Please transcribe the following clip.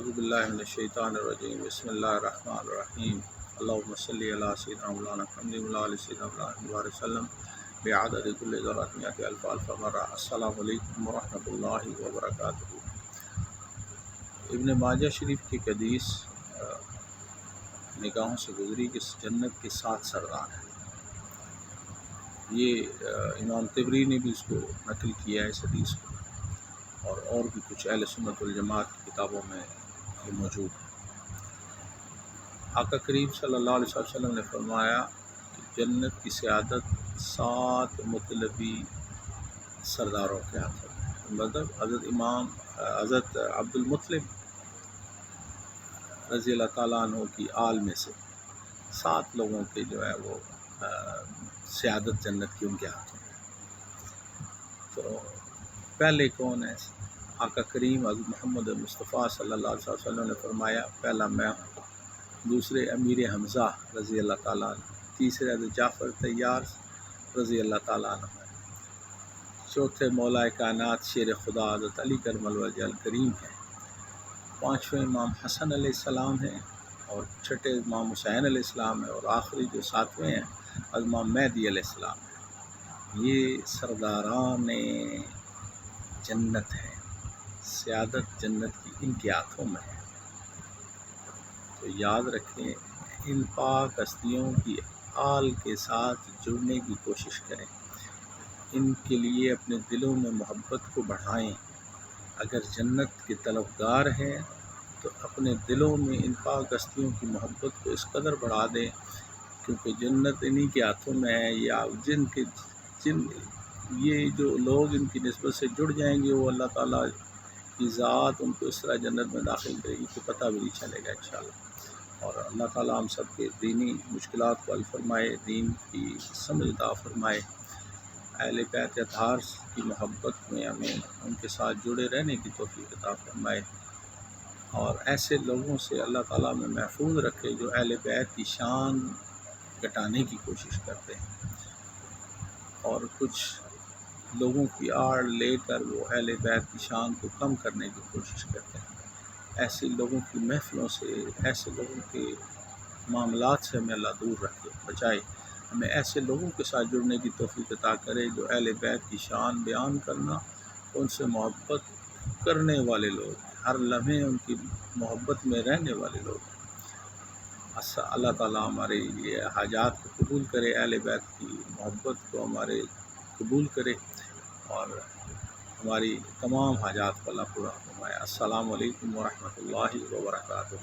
اعوذ باللہ من الشیطان الرجیم بسم اللہ الرحمن الرحیم اللہم صلی علی سیدنا مولانا محمد وعلی آل سیدنا مولانا وسلم بعدد کل ذرات مئات الف الف مرہ۔ السلام علیکم ورحمۃ اللہ وبرکاتہ۔ ابن ماجہ شریف کی حدیث نگاہوں سے گزری کہ جنت کے 7 سردار ہیں۔ یہ امام طبری نے بھی اس کو نقل کیا ہے اس حدیث کو، اور بھی کچھ اہل سنت والجماعت کی کتابوں میں یہ موجود ہے۔ آقا کریم صلی اللہ علیہ وسلم نے فرمایا کہ جنت کی سعادت 7 مطلبی سرداروں کے ہاتھوں میں، مطلب حضرت عبد المطلب رضی اللہ تعالیٰ عنہ کی آل میں سے 7 لوگوں کے جو ہے وہ سعادت جنت کی ان کے ہاتھوں میں۔ تو پہلے کون ہے؟ آقا کریم حضرت محمد مصطفیٰ صلی اللہ علیہ وسلم نے فرمایا پہلا میں ہوں، دوسرے امیر حمزہ رضی اللہ تعالیٰ عنہ، تیسرے حضرت جعفر طیار رضی اللہ تعالیٰ عنہ، چوتھے مولا کائنات شیر خدا حضرت علی کرم الوجہ الکریم ہیں، پانچویں امام حسن علیہ السلام ہیں، اور چھٹے امام حسین علیہ السلام ہیں، اور آخری جو 7ویں ہیں امام مہدی علیہ السلام ہیں۔ یہ سرداران جنت ہیں، سعادت جنت کی ان کے ہاتھوں میں ہے۔ تو یاد رکھیں، ان پاک ہستیوں کی آل کے ساتھ جڑنے کی کوشش کریں، ان کے لیے اپنے دلوں میں محبت کو بڑھائیں۔ اگر جنت کے طلبگار ہیں تو اپنے دلوں میں ان پاک ہستیوں کی محبت کو اس قدر بڑھا دیں، کیونکہ جنت انہی کے ہاتھوں میں ہے۔ یا یہ جو لوگ ان کی نسبت سے جڑ جائیں گے، وہ اللہ تعالیٰ کی ذات ان کو اس طرح جنت میں داخل کرے گی کہ پتہ بھی نہیں چلے گا انشاءاللہ۔ اور اللہ تعالیٰ ہم سب کے دینی مشکلات کو حل فرمائے، دین کی سمجھ عطا فرمائے، اہل بیت اطہار کی محبت میں ہمیں ان کے ساتھ جڑے رہنے کی توفیق عطا فرمائے، اور ایسے لوگوں سے اللہ تعالیٰ میں محفوظ رکھے جو اہل بیت کی شان گھٹانے کی کوشش کرتے ہیں، اور کچھ لوگوں کی آڑ لے کر وہ اہل بیت کی شان کو کم کرنے کی کوشش کرتے ہیں۔ ایسے لوگوں کی محفلوں سے، ایسے لوگوں کے معاملات سے ہمیں اللہ دور رکھے، بچائے۔ ہمیں ایسے لوگوں کے ساتھ جڑنے کی توفیق عطا کرے جو اہل بیت کی شان بیان کرنا، ان سے محبت کرنے والے لوگ، ہر لمحے ان کی محبت میں رہنے والے لوگ۔ اللہ تعالیٰ ہمارے یہ حاجات کو قبول کرے، اہل بیت کی محبت کو ہمارے قبول کرے، اور ہماری تمام حاجات کو اللہ پورا فرمائے۔ السلام علیکم ورحمۃ اللہ وبرکاتہ۔